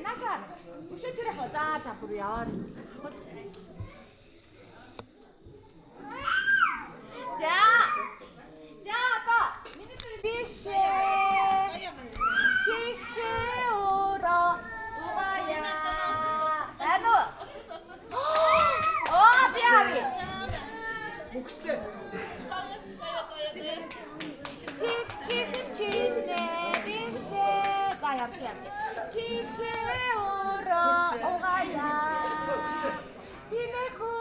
Наша. Өшөө тэр яг за бүряа. За одоо миний биш. Чихэороо угая. Ano? Биави. Мөхстэй. Чих чинэ бишэ. За явж. Чихэороо угая. Тимэху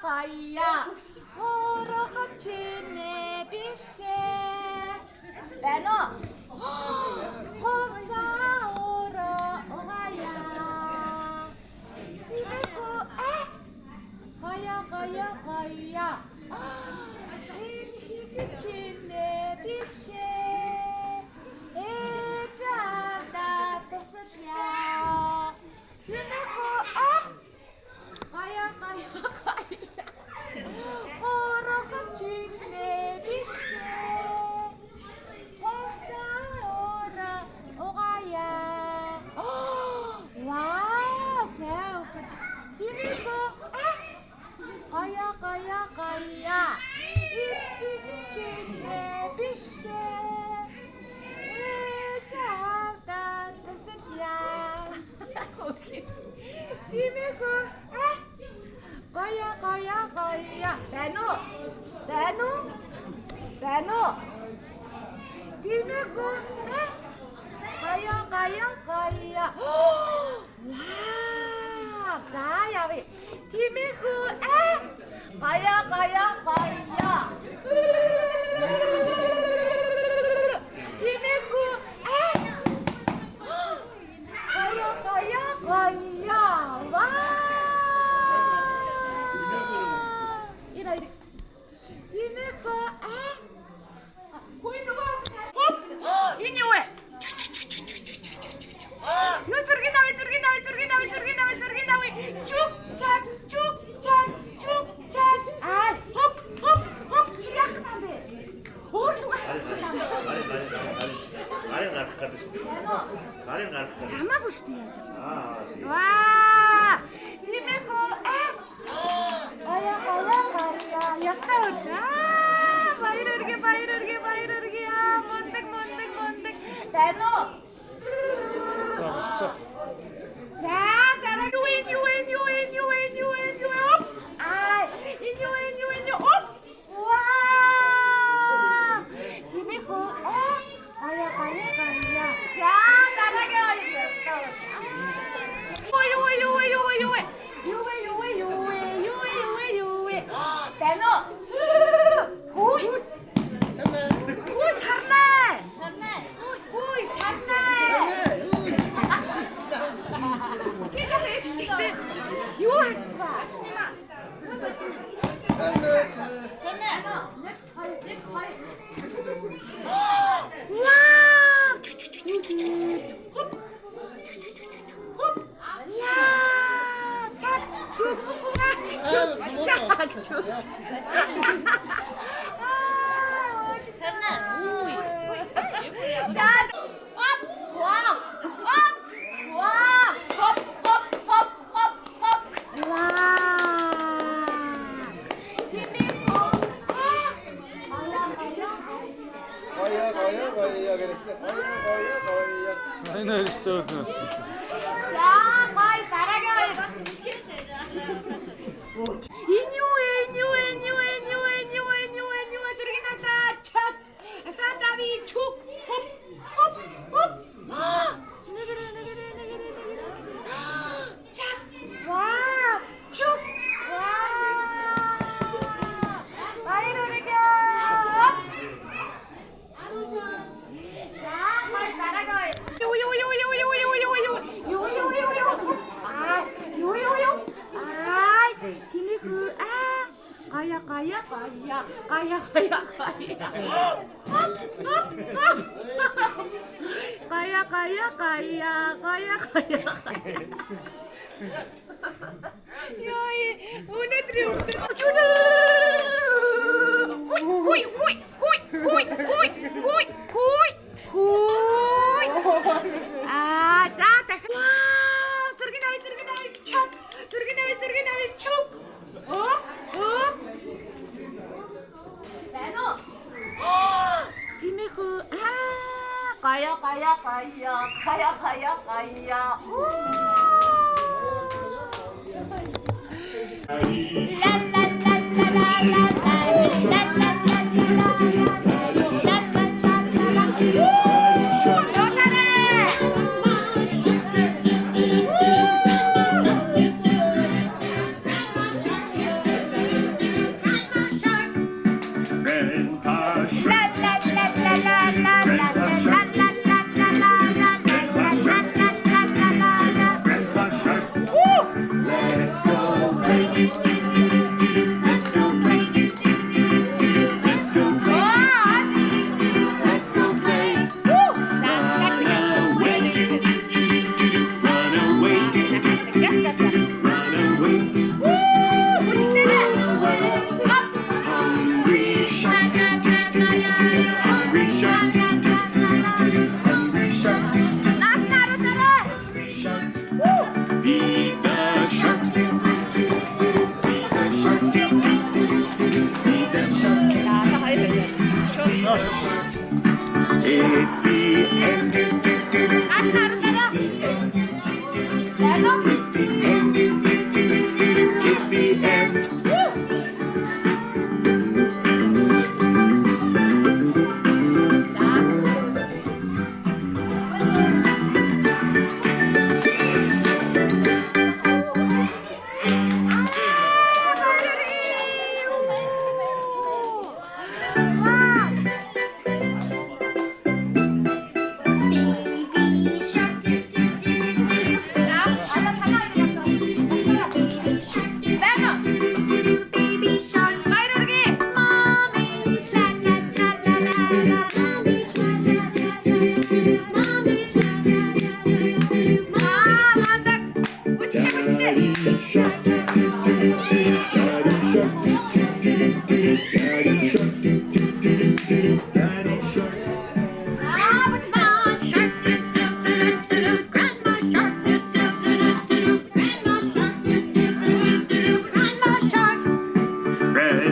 Kaya. Horоход чинэ бишэ. Ano? Ховцаороо угая. Тимэху Kaya. Чинэ бишэ. Эжада тосдя. Тимэху Kaya. Horоход чинэ бишэ. Ховцаороо угая. Вау, саух. Тимэху Kaya. Чинэ бишэ. Эжада тосдя. Окей. Тимэху Kaya. Bano. Tимэху Kaya. Wow. За яви. Тимэху Kaya. Тимэху Kaya. Wow. Тимэху Хой нөгөө энэ юу вэ? Юу зургийг авъя. Чук чак. Аа, хоп. Чирах тавь. Хөр зүгээр. Гарын гарах гэдэг шүү дээ. Хамаагүй шүү дээ. Аа. Тимэху Kaya. Ястаа өргөө. Баяр өргөө. Мондөг. Тано. Болцоо. За дараа юу. Аа, энэ юу. Оп. Вау. Тимэху Kaya. За дараагийн ястаа. Ой. Тано. Хүй. Сарнаа. Чи жаахан ишчтэй. Юу харж ба? Вау! Сарна. Kaya гэсэн. Kaya. Энэ өстөө өснөсөн. За, гой дараагийн хоёр. Энэ юу зэрэг надаа чак. Хатави чук. Хоп. Нэгэрэ. Чак. Вау. Чук. Баяр өргөө. За, гой дараагийн хоёр. Ай, тимэху Kaya. Яй, өнөөдөр үрдээ. Хүй. Аа It's the end. It's the end. It's the end.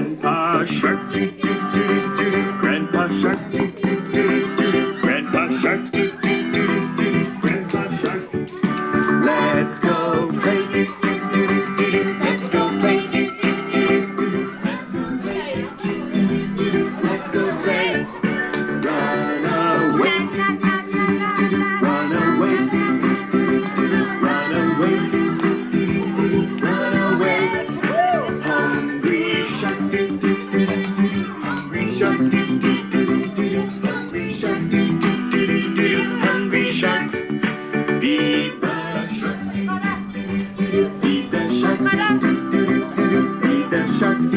Grandpa Shark, Grandpa Shark, Grandpa Shark, Grandpa Shark. Let's go play, let's go play, let's go play. Run away, run away, run away, run away. Hungry sharks, hungry sharks, hungry sharks, hungry sharks. Feed the sharks, feed the sharks, feed the sharks,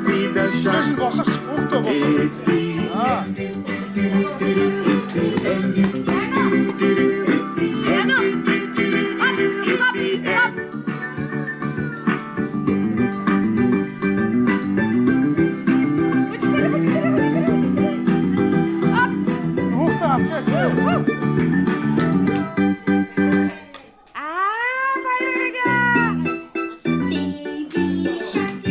feed the Дэс sharks. босож хүүхдээ босож. It's the Аа. It's the end. It's the end. It's the end. Хүүхдээ авчаач. Baby shark,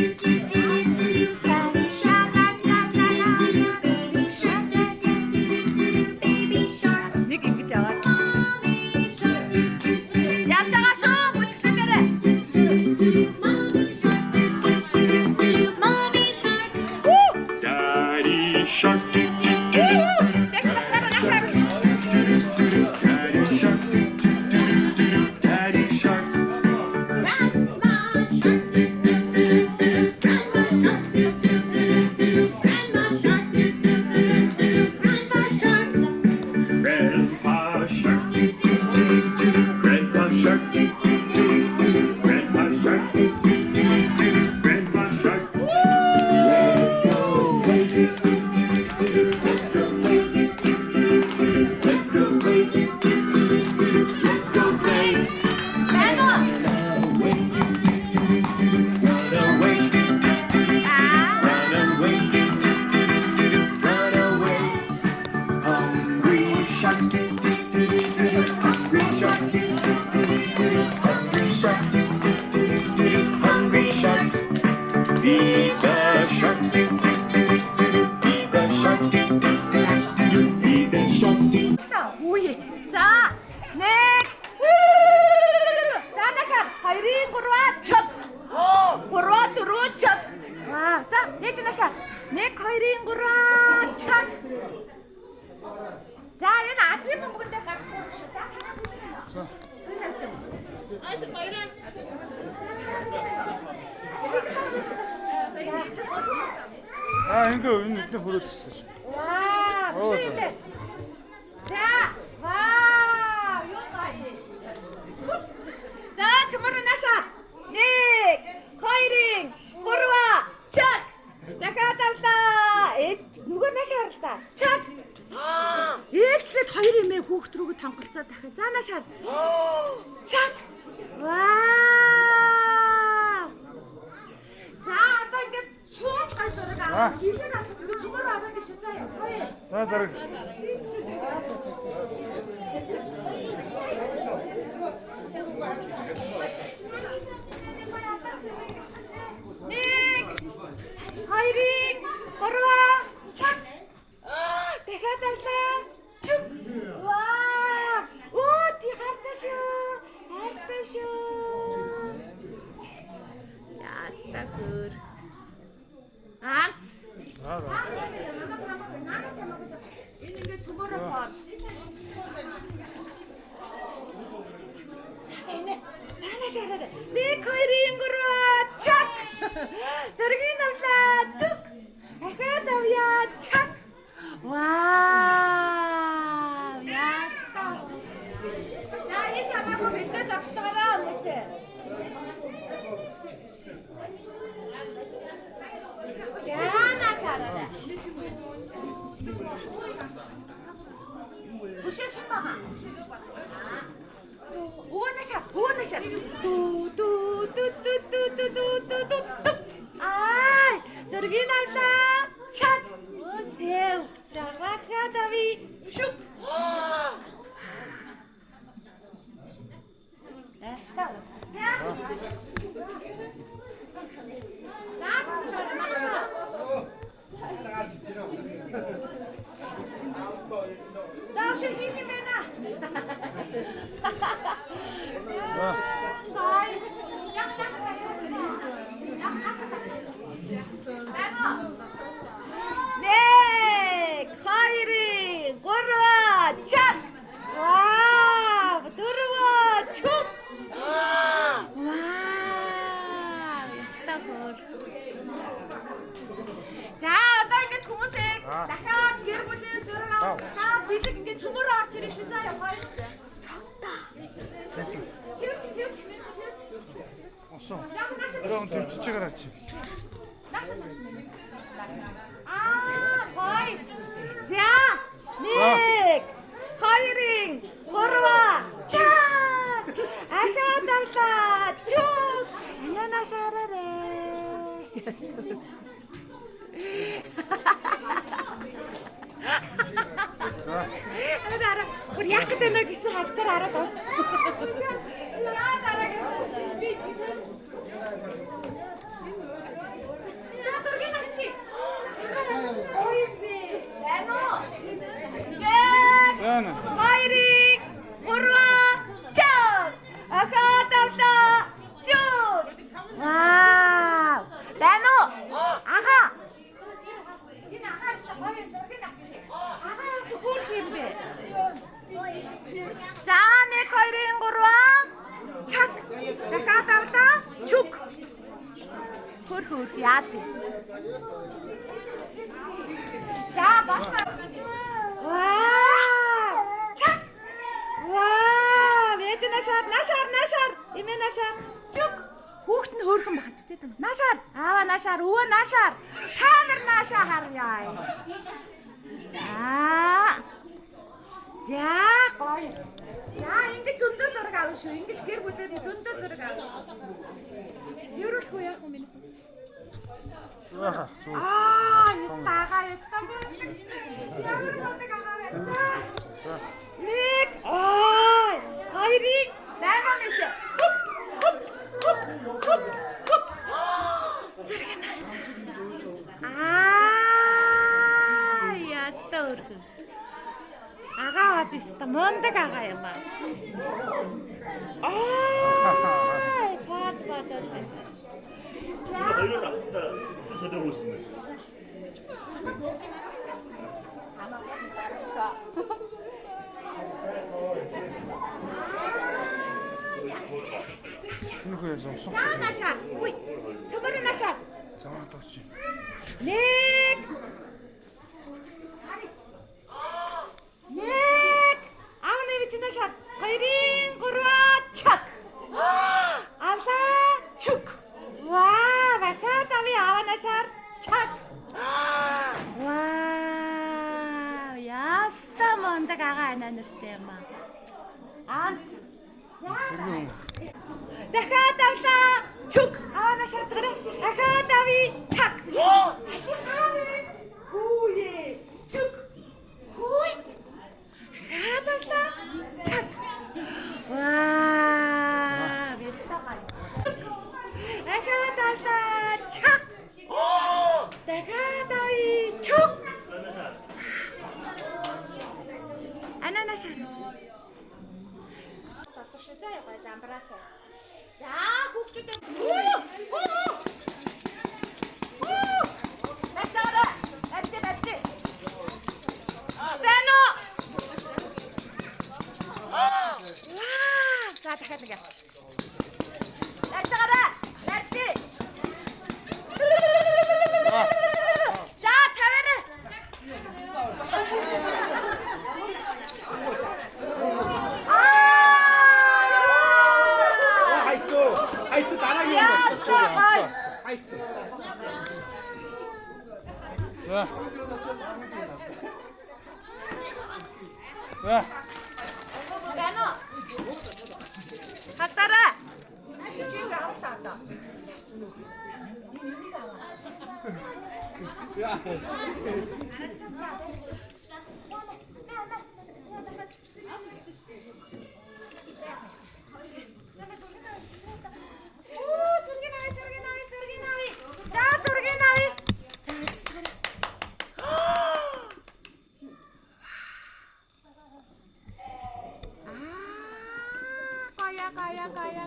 ингээ энэ хүрээдсэн шин. Ваа, бүшиглээ. За, ваа, юу гайе. За, чамраа наша. 1, 2, 3, чак. Дахиад авлаа. Нөгөө наша харлаа. Чак. Ээлжлээд 2 эмээ хүүхд рүүгээ тонголцоо дахиад. За, наша. Чак. Ваа. За, одоо ингээд сууж гай зураг аваа. Жилээр авах зүгээр аваад гэж заа яа. За дараг. Нэг, хоёрын, гурван, чак. Дахиад авлаа. Чүк. Ваа. Оо, тий хартай шүү. Хайртай шүү. Яста гөр. Анц. Энэ ингээд түмөрөө бод. Энэ цаана шараад. 1, 2, 3 чак. Зургийг авлаа. Түк. Ахаад авъя. Чак. Вау! Яста. За энэ хамаагүй бэлдээ зогсож байгаараа хүмүүсээ. Яна шараа. Бүшиг юм байна. Уунашаа. Ту. Ай, зургийг авлаа. Чак. Сэв. Чарахаа дави. Шүп. Яста. Заашгүй юм байна. Ай. Нэг, хоёрын, гурван, чак. Вау, дөрвөн, чук. Вау, яста хөр. За, одоо ингэж хүмүүсээ дахиад гэр бүлийн зураг авах. За, бид ингэж төмөр орж ирэх шин заа яваа. Цогтоо. Тэсэ. Хөвч. Осон. Өрөөн төрчиж гараач. Нааш. Хой. За. 1, 2, 3. Чаа. Ахаад авлаа. Чуу. Яна шараарэ. За. Араа. Бүр яг гэдэг нэг гэсэн хавцаар хараад байна. Яа дараа гэж. За тургийн авчи. Ой би. Эно. Зана. Майрик. Гурван. Чаа. Ахаад авлаа. Чуу. Вау. Бано. Ага. Энэ ахааштай гоё зургийг авчих. Агаас хөөх юм бэ. За 1, 2, 3. Чак. Дахиад авлаа. Чүк. Хөр яад. За бата. Вау. Чак. Вау. Вэж нашаар. Имэн нашаар. Чүк. Хүүхэд нь хөөрхөн багт битээ тань. Нашаар. Аава нашаар, өвөө нашаар. Та нар наашаа харъя. За гоё. За ингэж зөндөө зураг авна шүү. Ингэж гэр бүлээр зөндөө зураг авна. Ерөөлгүй яах юм бэ? Яха. Ястага. За. Нэг. Хоёрыг даймаа мэсэ. Хуп. Зэрэг наа. Яста өрхөн. Агаад иста мондаг ага юм аа. Паац. Хоёроо авахта төсөлөө үүснэ. Тэрхүү яасан усах. За наашаар. Үй. Цөмөр наашаар. Замаар тооч. Нэг. Нэг. Аавны бич наашаар. Хоёрын гурваа чак. Авлаа чук. Ваа, бахад ави аванашаар чак. Вау, яста мондаг ага ана нэртэй юм аа. Анц. Сэргэн. Дахиад авлаа чук. Аванашаар чигээр. Дахиад ави чак. Хүүе. Чук. Хүй. Дахиад авлаа чак. Ваа, бистагай. Дахиад авлаа чак. дахиад ой чук. Ананашаа. Татвш заяа гой замбраатай. За хүүхдүүд Насара. Атти. Бэно. За дахиад нэг. Насара. Атти. За таваарай. Хайц дараагийн юм байна. Хайц. За. За. Бэно. Хатара. Чи яавсаата.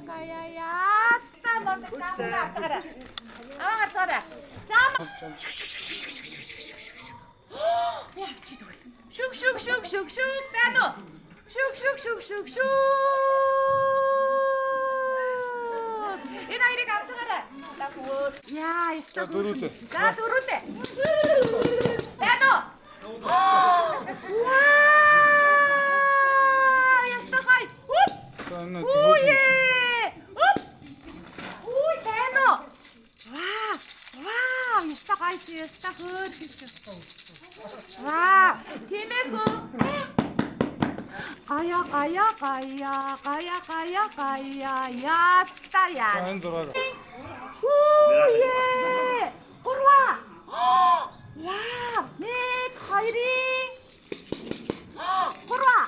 Кая яста мондаг таамаа авчаарай. Аваа гарцаарай. Заам. Яа чи тэгвэл. Шүг байна уу? Шүг. Энэ айрыг авчаарай. Стахуу. Яа, стахуу. За дөрүлээ. Байна уу? Ваа! Ястахай. Ууе! Оп! Ууй, байна уу? Вау, ястахай ястахой. Вау, тиймээхүү. Кая яста яа. Ууе! Гурва. Вау, нэг хоёрын. Гурва.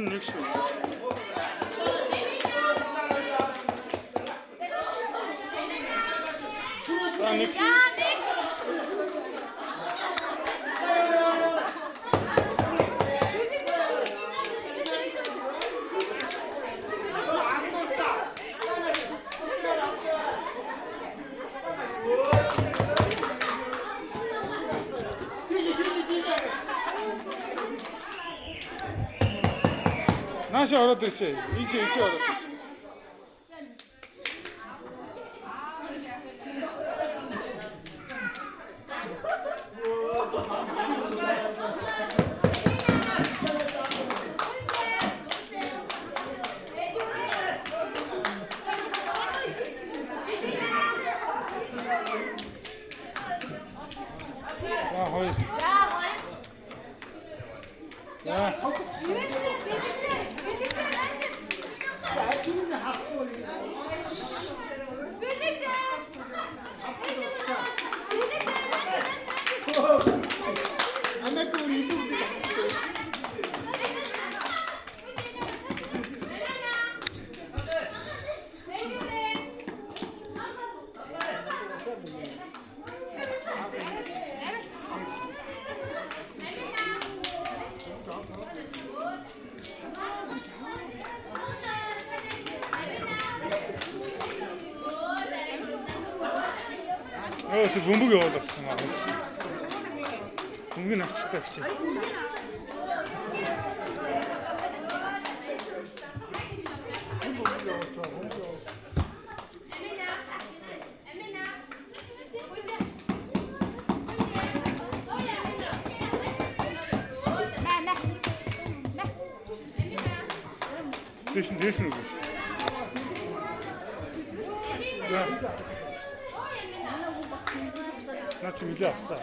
нэг шүү. За нэг. Наша ороод ирчээ. Ичээ ороод ирчээ. За хоёр. За. Тэг бөмбөг явуулах юм аа. Бөмбөгийг авчтай гэж. Дэш нь үгүй. Наач үлээ авцаа.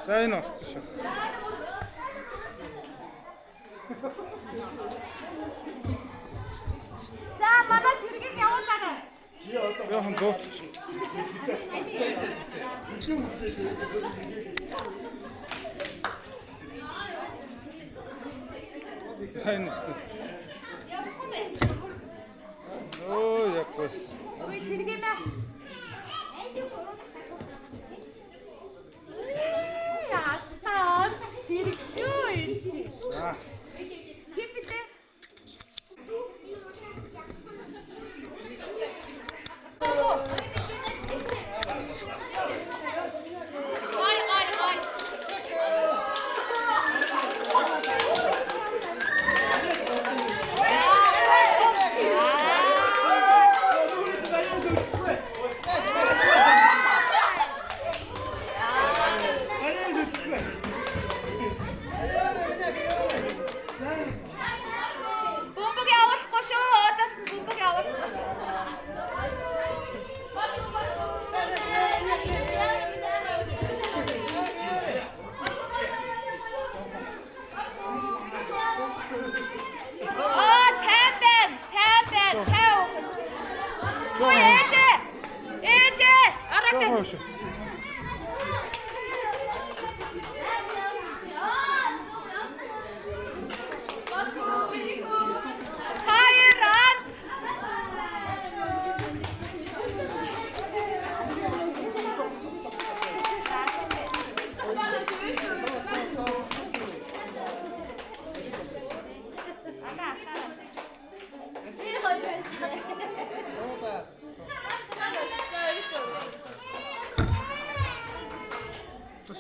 За энэ орсон шүү. За манай цэргийг явуулаарай. Яахан дуутчих. Хайнстай. Оо яахгүй. Ой цэргэмэ. Ястаа цэрэг шүү энэ. Хиппитэ.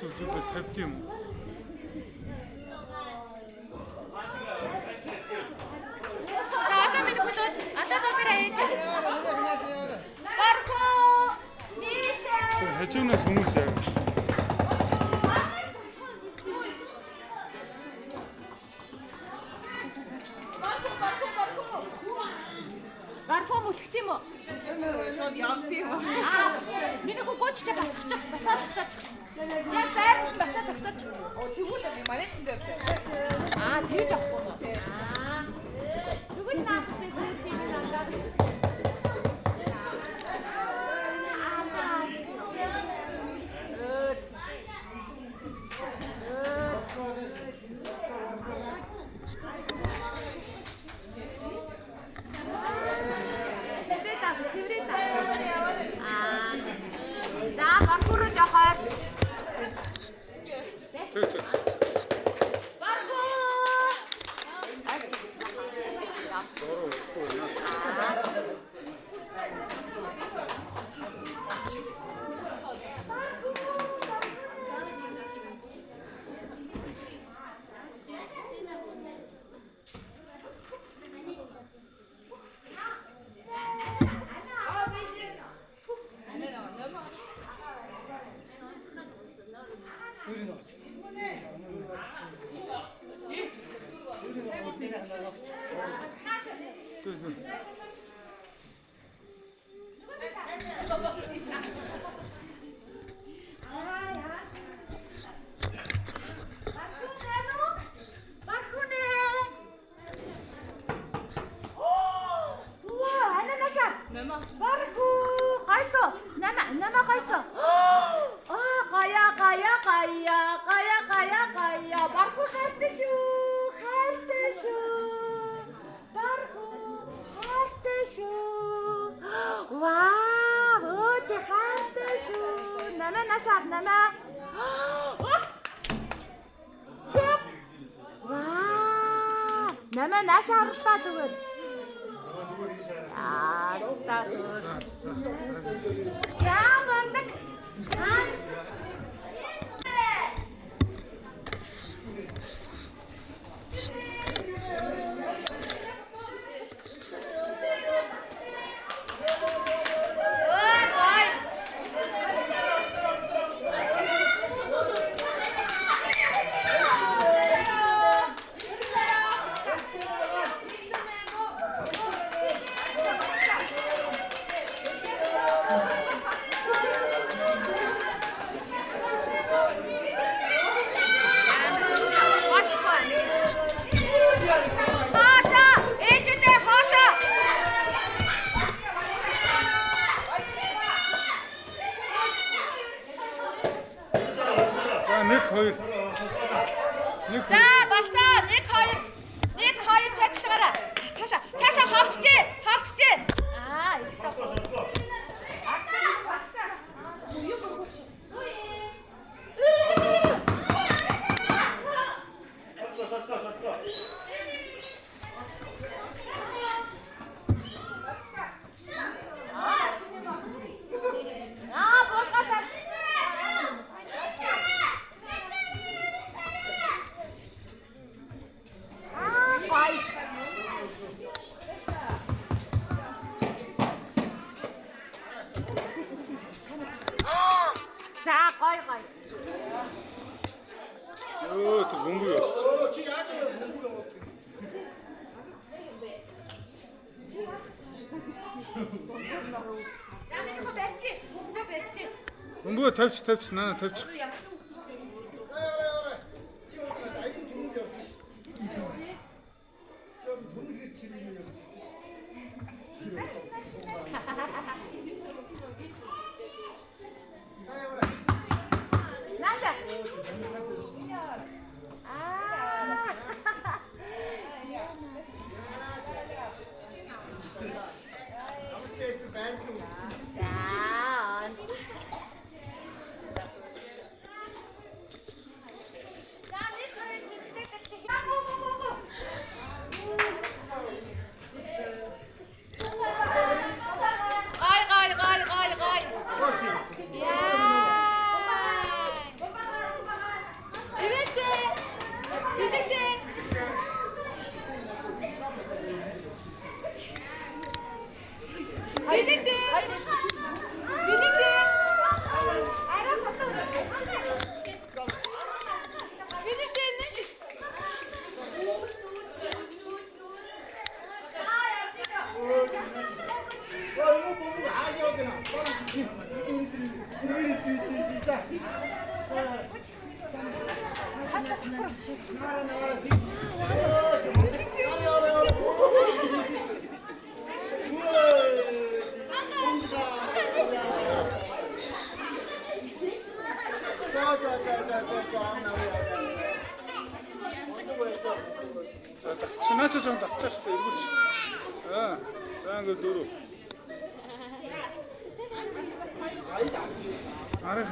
Үзүүлээ тавьд юм. За одоо миний хөлөөд одоо дээрээ ээж. Бархо! Нийсээ! Хажуунаас хүмүүс яг. Бархо мөлхт юм уу? Шууд явд юм уу? Миний хөгөөч ч басчих, басаач. Яг байрч басаа тагсаач. Тэгвэл би манай чинь дээр. Тэгж авахгүй юм. Тэгвэл Намаа наашаа харлаа зүгээр. Астаа. Яа мундаг. Нэг хоёр. За болцоо 1 2 цааш чагараа. Цаашаа хавчжээ. Стоп. За гой. Ёо, тэр бөмбөг юу? Чи яаж юм бөмбөг яваа? Бөмбөг тавьчих наа тавьчих. Айгүй түрүүнд явсан шүү дээ. Чам бөмбөг чирмэн явсан. Наша. Амтээс банк үзсэн. Чанаач жоо татчих шүү дээ эргүүлж. За ингээд дөрөв. Арах.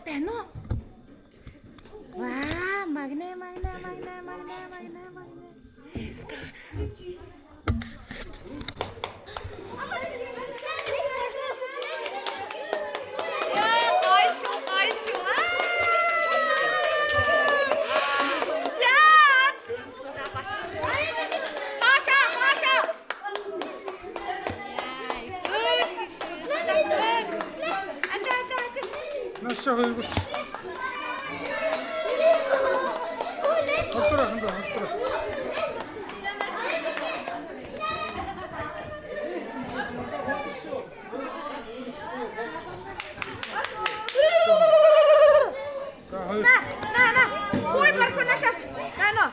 байна уу? Ваа, магнэ. Наш чаг эргүүлж. Халтра. На. Хой барку нашарч. Гано.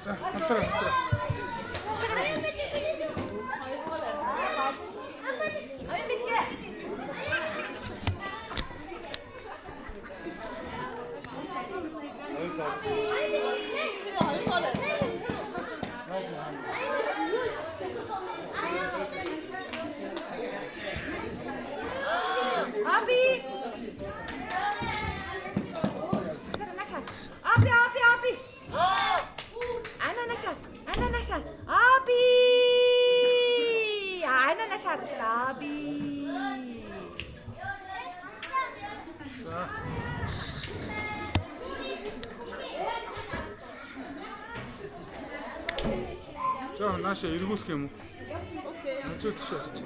За, халтра. Abi. Abi. Ana nashar. Abi. Ana nashar. Abi. За, нааша эргүүлэх юм уу? Окей. Начууд шаарч.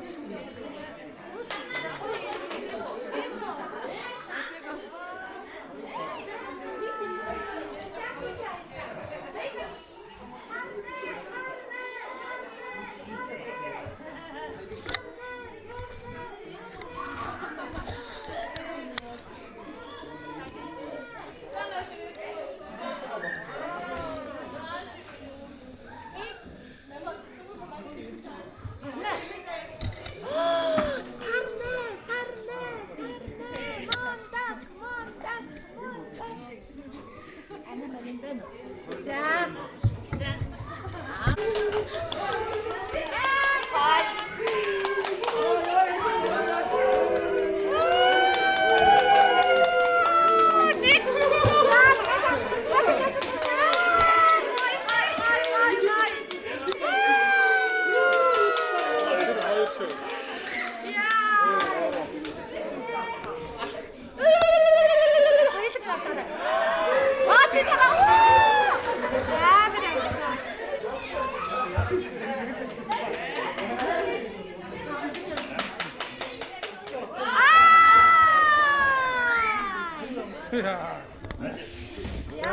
Ja,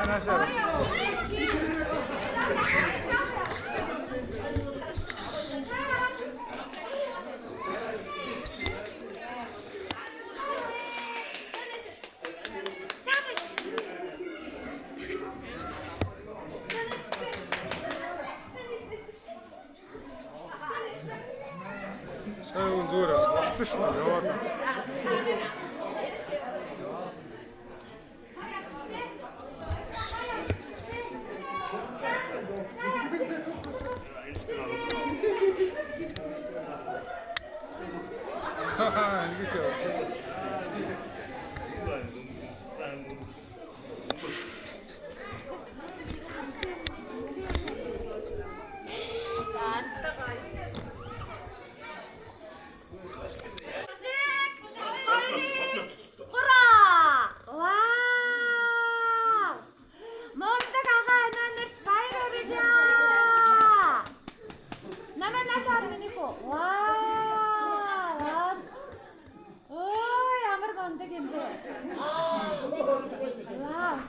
nasa. Сайн зүгээр болцсон шүү дээ. Яваад. Ингэж яваа.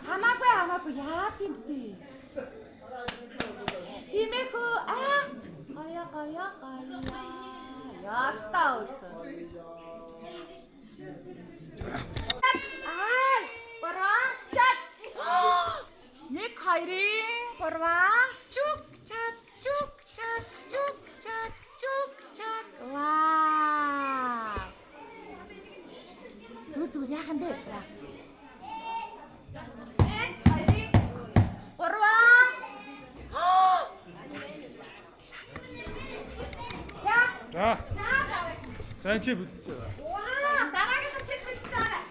Хамаагүй яа тийм бэ? Тиймээхүү гая. Яста өөртөө. Бараа чат. Нэг хоёрын бараа чук чак. Вау. Зүр яахан бэ? За. За чи бэлдэж байгаа. Ваа, дараагийн хэсэг бэлдэж байгаа.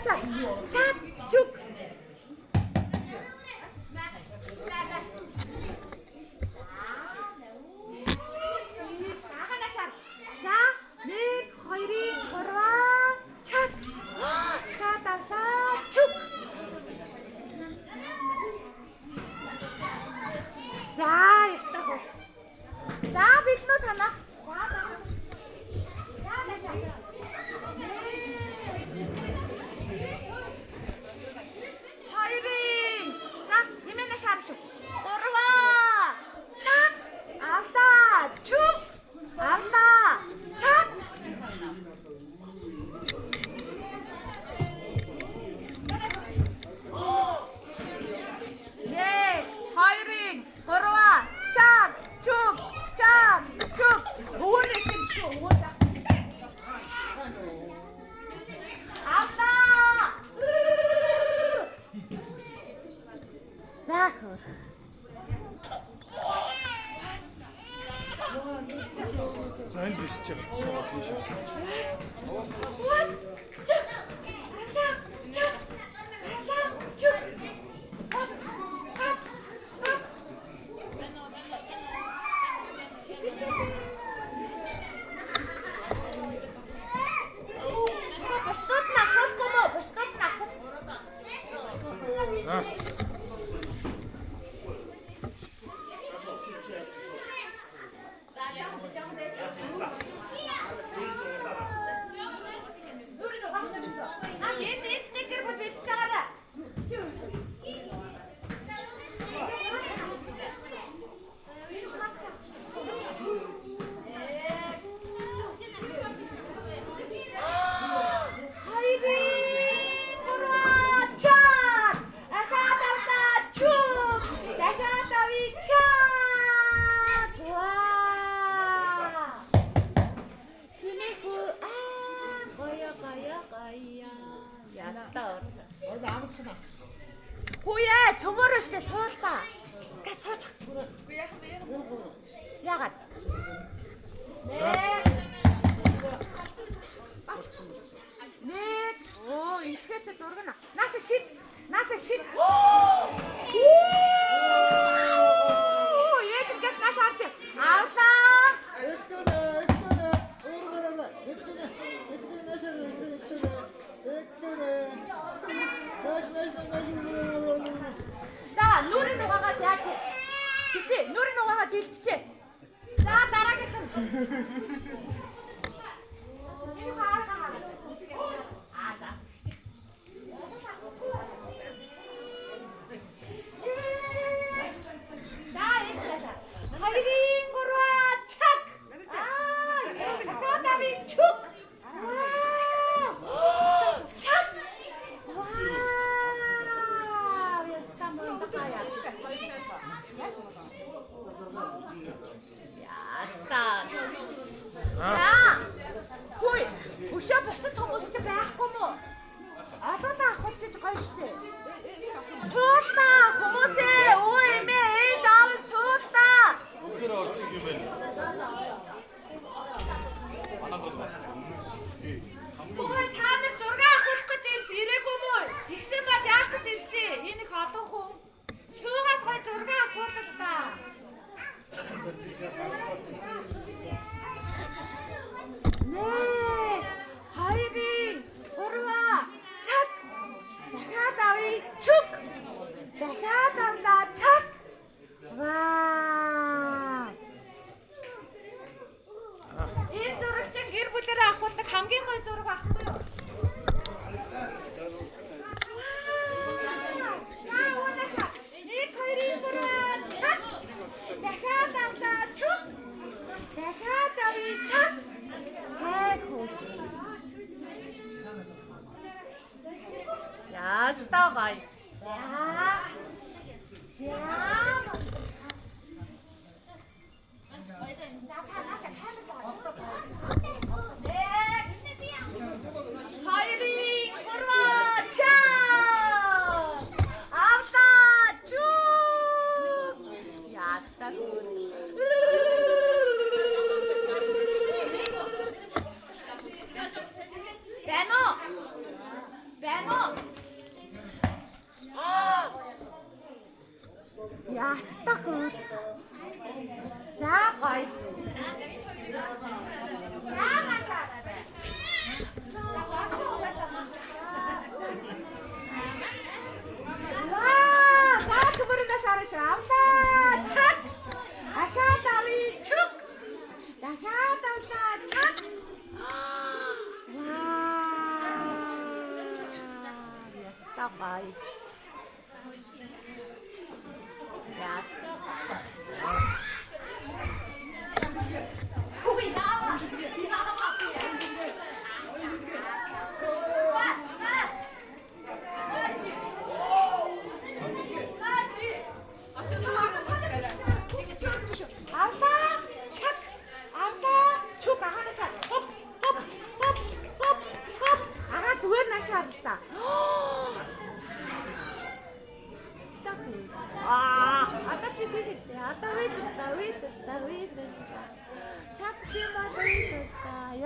наша. Чак, чук. За, 1, 2, 3, чак. Та чук. За, ястаа. За, биднүү танах. За, наша. Хайрын. За, нэмэнэ шаарш. 3. Чак. Алта. Чук. Алта. Чак. 네, хайрын. 3. Чак. Чук. Чак. Чук. Өөний шимшүү өөдөө. Алта. Захар. За энэ бэлтэж байгаа. Тийш өсөж. Хөөе, цөмөр өштэй суул та. Гэ суучих. Үгүй яагаад? Нет. Оо, инхэс зургана. Наша шид. Оо, ээж ингээс наша харж. Авлаа. За, нүрийн угаагаад яаж? Тэсэ, нүрийн угаагаад бэлтчээ. За, дараагийнх нь. Юу хаагаа. За. За, энэ. Хайрын 3 чак. Хатави чук. Чак. Хөөе, өшөө босод хүмүүс ч байхгүй мó. Одоо та авах гэж гоё штэ. Суулта хүмүүсээ өө эмээ ээж аав суулта. Өдөр орчих юм байна. Манайхад бас. Хөөе, та нар зураг авах гэж ирээгүй мó. Ихсэн бат яах гэж ирсэн? Энэ их олон хүн. Суугаад гой зураг авах л та. Nee, хайрын 3 чак. Дахиад авъя. Чук. Дахиад авлаа. Чак. Ваа. Энэ зураг чинь гэр бүлээрээ авахдаг хамгийн гоё зураг байхгүй юу? Нэг хоёрын 3 чак. Дахиад авлаа. Чук. Дахиад авъя. Чак. Ястаа гай. За. Хайрын 3 чак. Авта чу. Ястаа. Бэно. Ястаа хөө. За гоё. За цэвэрнэ шараш авлаа. Чат. Ахаад ами чук. Дахиад авлаа. Чат. Ястаа гоё.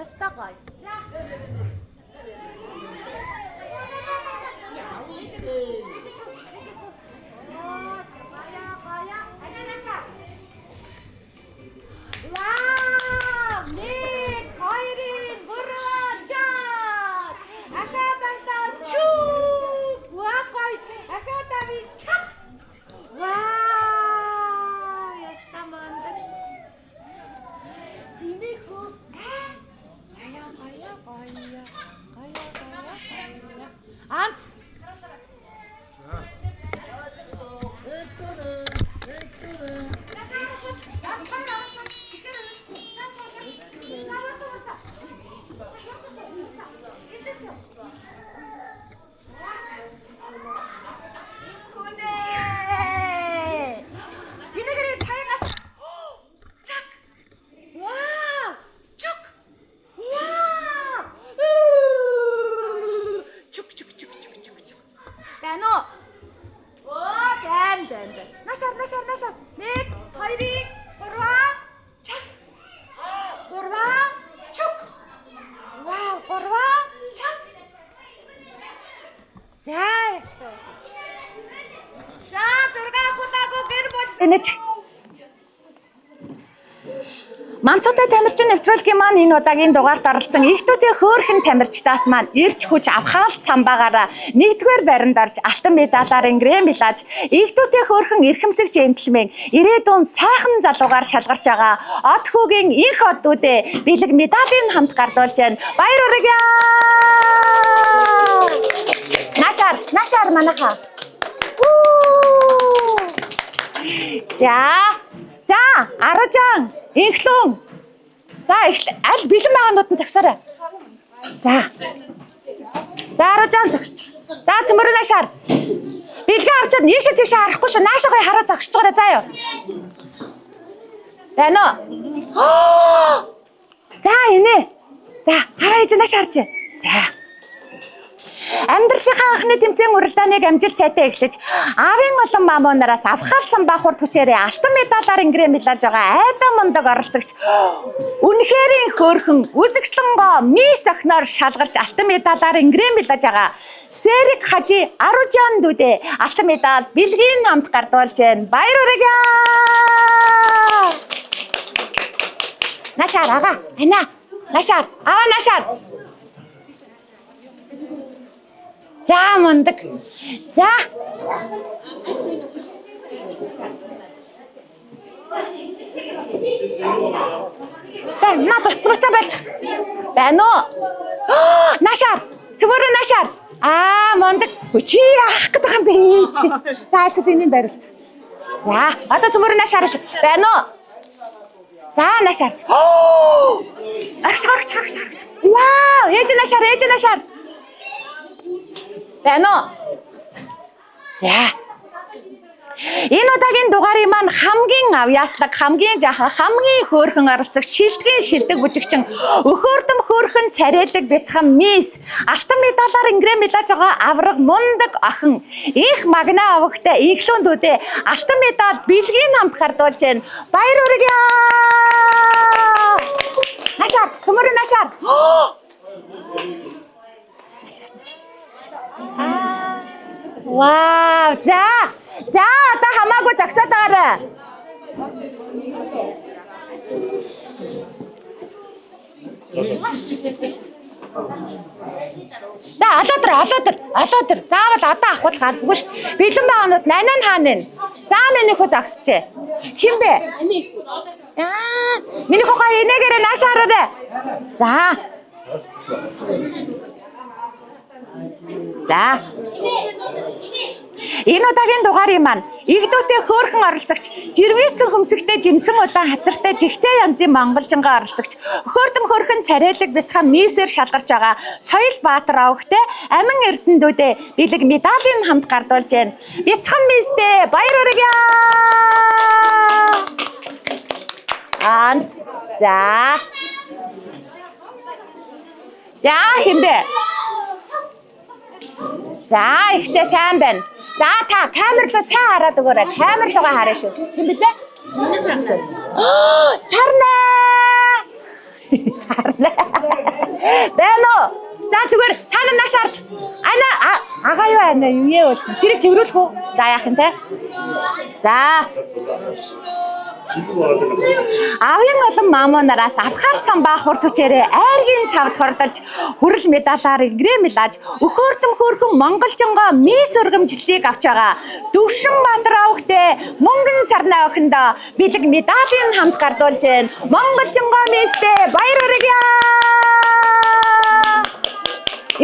Ястаа гоё. Ант. Нашар. Нэг, хоёрын, гурван, чак. Гурван, чук. Вау, гурван, чак. За ястаа. За 6 худаагүй гэр бол. Энэч. Манцуутай тамирчин нэвтрүүлгийн маань энэ удаагийн дугаарт оролцсон ихтүүдийн хөөрхөн тамирчдаас маань ирж хүч авхаалт самбаагаараа 1-р байранд орж алтан медалаар ингрэмилаж ихтүүдийн хөөрхөн эрхэмсэг джентльмен ирээдүйн сайхан залуугаар шалгарч байгаа од хүүгийн инх оддүүдээ бэлэг медалийн хамт гардуулж байна. Баяр хүргэе. Нашар манаха. За, Аружан, инхлэн. За, аль бэлэн байгаанууд нь загсаарай. За, Аружан загсч. За, цөмөрөө Нашар. Бэлгээ авчаад нийшээ тийшээ харахгүй шүү. Наашаа хараа загсч байгаарай заа юу. Байна уу? За, инээ. За, аваа ээж Нашаарч. За. Амьдралынхаа анхны тэмцээн уралдааныг амжилт сайтай эхлэж аавын олон мамуунараас авхаалцсан баахур түчээрээ алтан медалаар ингрэмилаж байгаа айдаа мундаг оролцогч үнэхэрийн хөөрхөн үзэгслэнгоо мис охиноор шалгарч алтан медалаар ингрэмилаж байгаа Сэрик Хажи Аружан дүүдээ алтан медаль бэлгийн хамт гардуулж байна. Баяр хүргэе. Нашар ага. Ана. Нашар. Аваа Нашар. За мундаг. За. За наад уцмарцаа байж. Байна уу? Нашар. Цөмөрөө Нашар. Мундаг. Чи яах гэдэг юм бэ? За эсвэл энийг барилч. За одоо цөмөрөө Нашар шүү. Байна уу? За Нашар. Арч. Вау, ээж Нашар. Байна уу? За. Энэ удаагийн дугаарыг маань хамгийн авьяаслаг, хамгийн жаахан, хамгийн хөөрхөн оролцогч, шилдэг бүжигчин, өхөөрдөм хөөрхөн царайлаг бяцхан мис, алтан медалаар ингрэмилаж байгаа авраг мундаг охин, их магна овогтой инхлүүндүүдээ алтан медаль бэлгийн хамт гардуулж байна. Баяр хүргэе. Нашар, цөмөрөө Нашар. Вау, за одоо хамаагүй загсаад байгаарай. За олоодор. Заавал одоо авах галбгүй шүү. Бэлэн байгаанууд 8 хаана вэ? За миний хөө загсчээ. Хин бэ? Миний хөө гай энэгээрээ нааш хараарай. За. Энэ удаагийн дугаарыг маань игдүүтэй хөөрхөн оролцогч, жирвэсэн хөмсгтэй жимсэн улаан хацартай жигтэй янзын монголжингаа оролцогч, хөөрдөм хөрхөн царайлаг бяцхан мисээр шалгарч байгаа Соёл Баатар овогтэй амин эрдэнэдүүдээ бэлэг медалийн хамт гардуулж байна. Бяцхан мистэй баяр хүргье. За хинбэ? За ихчээ сайн байна. За та камерлоо сайн хараад өгөөрэй. Камерлуугаа хараа шүү. Хэм бэлээ? Сарна. Бэнэ. За зүгээр та нар нааш харж. Ага юу байна? Юу яа бол. Тэрийг тэрүүлэх үү? За яах юм те? За. Авийн олон маамуунараас авхаарцсан баахур төчээрээ айргийн тавд хордолж хүрэл медалаар грэмэлж өхөөрдөм хөөрхөн монголжингоо мис өргөмжлөлийг авч байгаа Дүвшин Баатар овогтэй мөнгөн сарнаа охиндоо бэлэг медалийн хамт гардуулж байна. Монголжингоо мистэй баяр хүргье.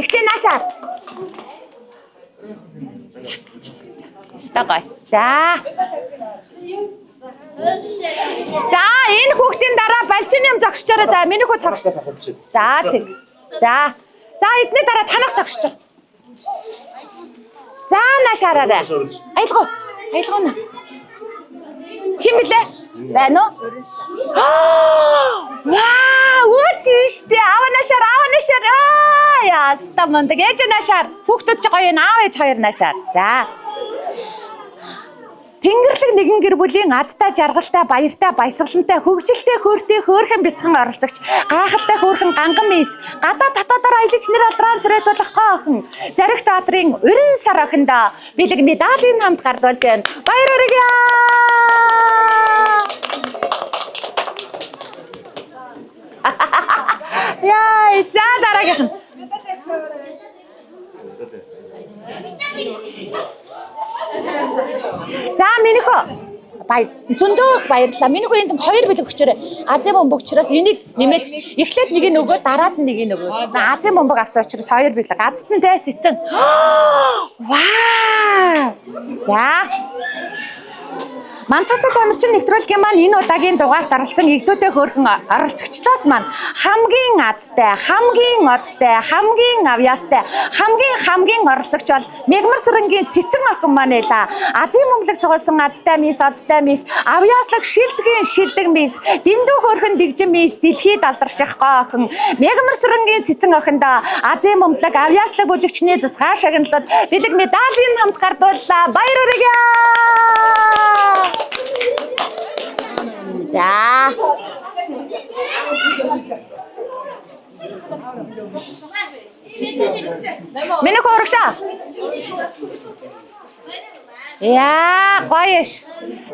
Ихчээ наашаа. Стагай. За энэ хүүхдийн дараа балжины юм зогсчоороо. За миний хүү зогсч. За тэг. За эдний дараа танах зогсч. За нааш хараарай. Аялгоо на. Хин блэ? Байна уу? Ваа, үтиштэй. Аваа наашаар. Яста мундаг ээж наашаар. Хүүхдүүд ч гоё аав ээж хоёр наашаар. За. Тэнгэрлэг нэгэн гэр бүлийн азтай жаргалтай баяртай баясгалантай хөгжилтэй хөөртэй хөөрхөн бяцхан оролцогч гайхалтай хөөрхөн ганган мис гадаа дотоодоор аялж нэр алдран царайтуулахгүй охин Зарих театрын Урин сар охиндоо бэлэг медалийн хамт гардуулж байна. Баяр хүргье. Яа, за дараагийнх нь. За минийхөө зөндөөх баярлалаа. Минийхөө энд 2 бэлэг өчөөрэй. Азийн бомбог учраас энийг нэмээд эхлээд нэг нь өгөө, дараад нь нэг нь өгөө. За азийн бомбог авсан учраас 2 бэлэг. Азт нь те сэцэн. Вау! За. Манцатай тамирчин нэвтрүүлгийн маань энэ удаагийн дугаарт оролцсон игдүүтэй хөөрхөн оролцогчдоос маань хамгийн азтай, хамгийн одтой, хамгийн авьяастай, хамгийн оролцогч бол Мегмар Сүрэнгийн Сэцэн охин маань байлаа. Азийн бомблог сугалсан азтай мис, авьяаслаг шилдэг мис, дэндүү хөөрхөн дэгжин мис, дэлхийд алдарших охин Мегмар Сүрэнгийн Сэцэн охиндоо Азийн бомблог авьяаслаг бүжигчний тусгай шагналууд бэлэг медалийн хамт гардууллаа. Баяр хүргье. За. Миний хөргшаа. Яа, гоёш.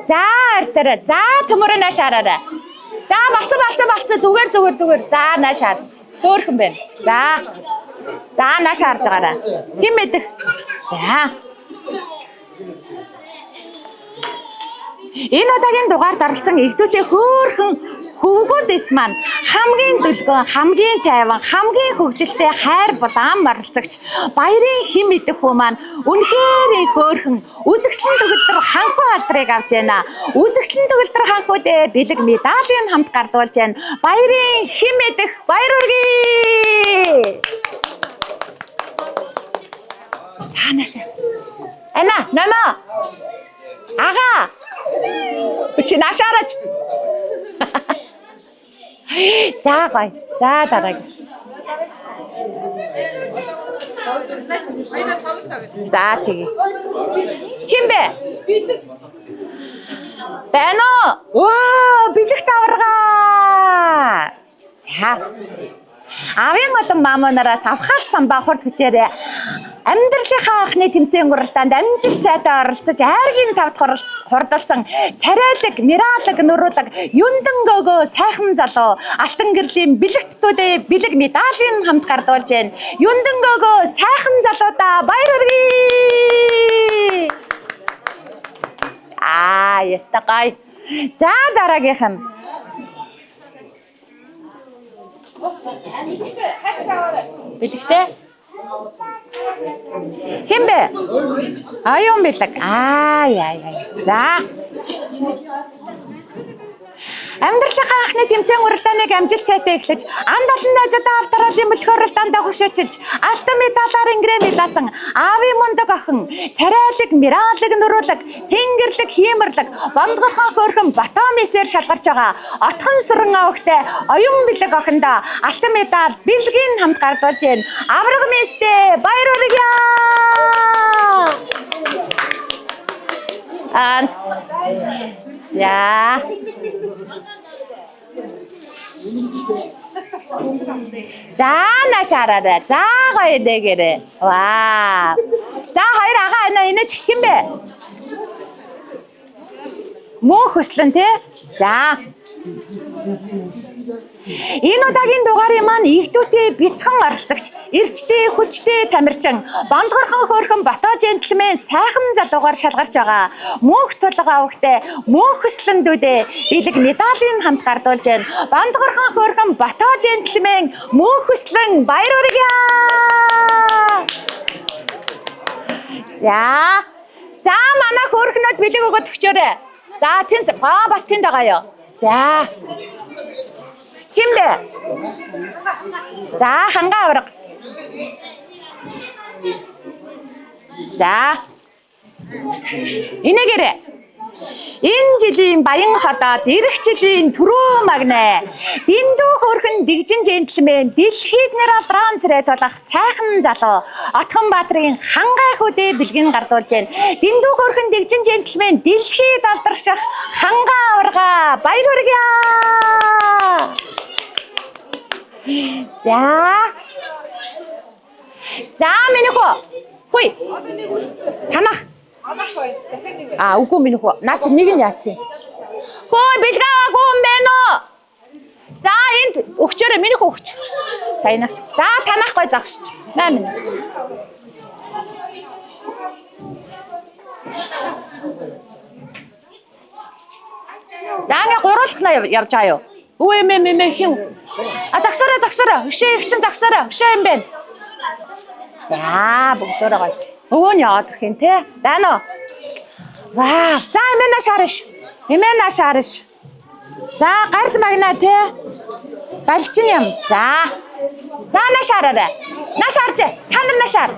За, артараа. За, цөмөрөө нааш хараарай. За, бацаа. Зүгээр. За, нааш харж. Хөөрхөн байна. За, нааш харж байгаарай. Хэн мэдэх? За. Энэ удаагийн дугаард оролцсон игдүүтэй хөөрхөн хөвгүүдээс маань хамгийн дүлгэн, хамгийн тайван, хамгийн хөгжилтэй хайр булан оролцогч баярын хэн мэдэх хүү маань үнэхээр хөөрхөн үзэгслэн төгөлдөр ханхуу алдрыг авч байна. Үзэгслэн төгөлдөр ханхуудээ бэлэг медалийн хамт гардуулж байна. Баярын хэн мэдэх баяр хүргье. Цаанаашаа. Ана, намаа. Ага. Чи наашаараач. За гой. За дараагийн. За тэгье. Хин бэ? Байна уу? Ваа, бэлэг таваргаа. За. Авийн олон маамуунараас авхаалцсан бахурд хүчээрээ амьдралынхаа анхны тэмцээн гуралдаанд амжилт сайтай оролцож айргийн тавд хурдалсан царайлаг, миралаг, нуруулаг, юндан гөгөө сайхан залуу алтан гэрлийн бэлэгтдүүдээ бэлэг медалийн хамт гардуулж байна. Юндан гөгөө сайхан залуудаа баяр хүргэе. Ястагай. За дараагийнх нь. Бэлэгтэй? Хин бэ? Аюун бэлэг. За. Амьдралынхаа анхны тэмцээн уралдааныг амжилт сайтай эхлэж, анд олон найзуудаа авторалын мөлхөөрөл дандаа хөшөөчилж, алтан медалаар ингрэмилаасан аавын мундаг охин, царайлаг, миралаг, нуруулаг, тэнгэрлэг, хиймэрлэг, бондгорхон хөөрхөн Батомисээр шалгарч байгаа отхон сүрэн авагтай оюун бэлэг охиндоо алтан медаль бэлгийн хамт гардуулж байна. Авраг мистэй баяр хүргье. За. За нашаараа. За гоё дэгэрэ. Вау. За хоёр агаа энэ чих юм бэ? Мөн хөслөн тий? За. Энэ удаагийн дугаарыг маань игдүүтэй бяцхан оролцогч, эрчтэй, хүчтэй тамирчин, бондгорхон хөөрхөн Бото жентлмен сайхан залуугаар шалгарч байгаа. Мөнх тулга авагтай, мөн хөслөндүүдээ бэлэг медалийн хамт гардуулж байна. Бондгорхон хөөрхөн Бото жентлмен мөн хөслөн баяр хүргье. За манай хөөрхнүүд бэлэг өгөөд өгчөөрэй. За тэнд бас тэнд байгаа юу? За. Хин бэ? За хангаа авраг. За. Инэгэрэ. Энэ жилийн баян хотод ирэх жилийн түрүү магнаа дэндүү хөөрхөн дэгжин жентлмен дэлхийд нэр алдран царай тулах сайхан залуу Отгонбаатрын хангай хөдөө бэлгэн гардуулж байна. Дэндүү хөөрхөн дэгжин жентлмен дэлхийд алдарших хангай аварга баяр хүргье. За минь хөө. Хүй. Танах. Үгүй минь хөө. Наа чи нэг нь яац юм. Хөө бэлгаагүй юм байна уу? За энд өгчөөрэй минь хөө өгч. Саянаас. За танахгүй загсч. Маа минь. За ингээ гуруулахнаа явж байгаа юу? Үгүй мэ хин. Загсараа. Өшөө их чин загсараа. Өшөө юм бэ. За бүгдөө гал. Өвөө нь яваад их юм те. Даа. Вау. За эмэна шарш. За гард магна те. Балчин юм. За нашаараа. Нашаарч. Та нар нашаар.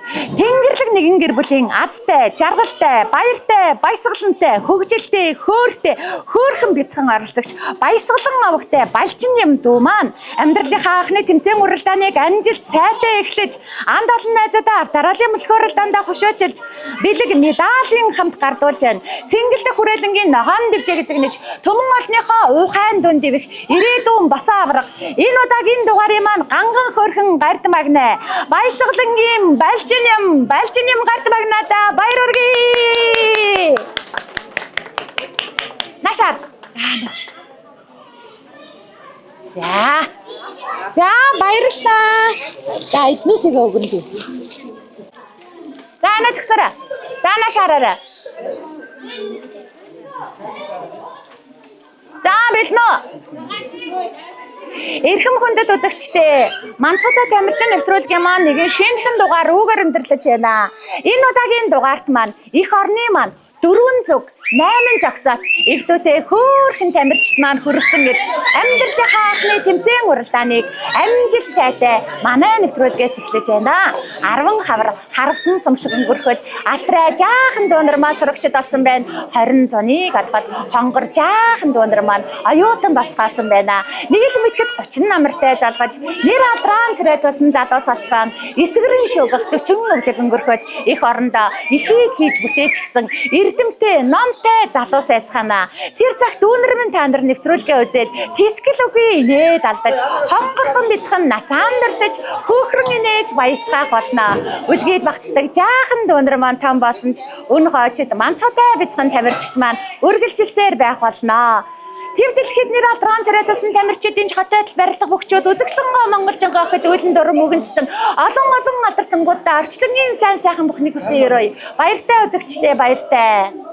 Тэнгэрлэг нэгэн гэр бүлийн азтай, жаргалтай, баяртай, баясгалантай, хөгжилтэй, хөөрхөн бяцхан оролцогч, баясгалан авагтай балчин юм дүү маань амьдралынхаа анхны тэмцээн уралдааныг амжилт сайтай эхлэж, анд олон найзуудаа авторалын мөлхөөрөл дандаа хөшөөчилж, бэлэг медалийн хамт гардуулж байна. Цэнгэлдэх хүрээлэнгийн ногоон дэвжээг эзэгнэж, төмөн олныхоо уухайн дүн дэвэх ирээдүйн босоо авраг. Энэ удаагийн дугаарыг маань ганган хөөрхөн гард магнаа. Баясгалангийн балчин юм гард магната баяр хүргэе. Нашаар. За баярлалаа. За эднээсээ өгнө тий. За начгсараа. За нашаараа. За бэлнэ. Эрхэм хүндэт үзэгчдээ Манцута тамирчин нэвтрүүлгийн маань нэгэн шинэхэн дугаар руугаар өндөрлөж байна. Энэ удаагийн дугаарт маань эх орны маань 4 зүг 8 зогсоос игдүүтэй хөөрхөн тамирчид маань хүрэлцэн ирж амьдралынхаа анхны тэмцээн уралдааныг амжилт сайтай манай нэвтрүүлгээс эхлэж байна. 10 хавар харвсан сумшиг өнгөрөхөд алтраа жаахан дуунар маань сурагчд болсон байна. 20 зуныг одоход хонгор жаахан дуунар маань оюутан бацгаасан байна. Нэг л мэтгэд 30 намартай залгаж нэр алдран царай тулсан залуус олцгаан эсгэрэн шүүгэх 40 өвлөг өнгөрөхөд их орондоо ихийг хийж бүтээж гисэн эрдэмтэй ном хайртай залуу сайцгаана. Тэр цагт дүүнэр минь та нар нэвтрүүлгээ үзээд тэсгэл үгүй инээд алдаж хонгорхон бяцхан насаан дурсаж хөөхрөн инээж баясцгаах болно. Үлгээд багтдаг жаахан дүүнэр маань том болсон ч өн хоочид манцуутай бяцхан тамирчид маань үргэлжилсээр байх болно. Тэв дэлхийд нэр алдран царайтсан тамирчидын хотод барилга бөхчүүд үзэгслэнгөө монголжингаа хэд үлэн дурам өгөнцсөн олон алдар тангуудаа орчлонгийн сайн сайхан бүхнийг хүсэн өрөө. Баяртай үзэгчдээ баяртай.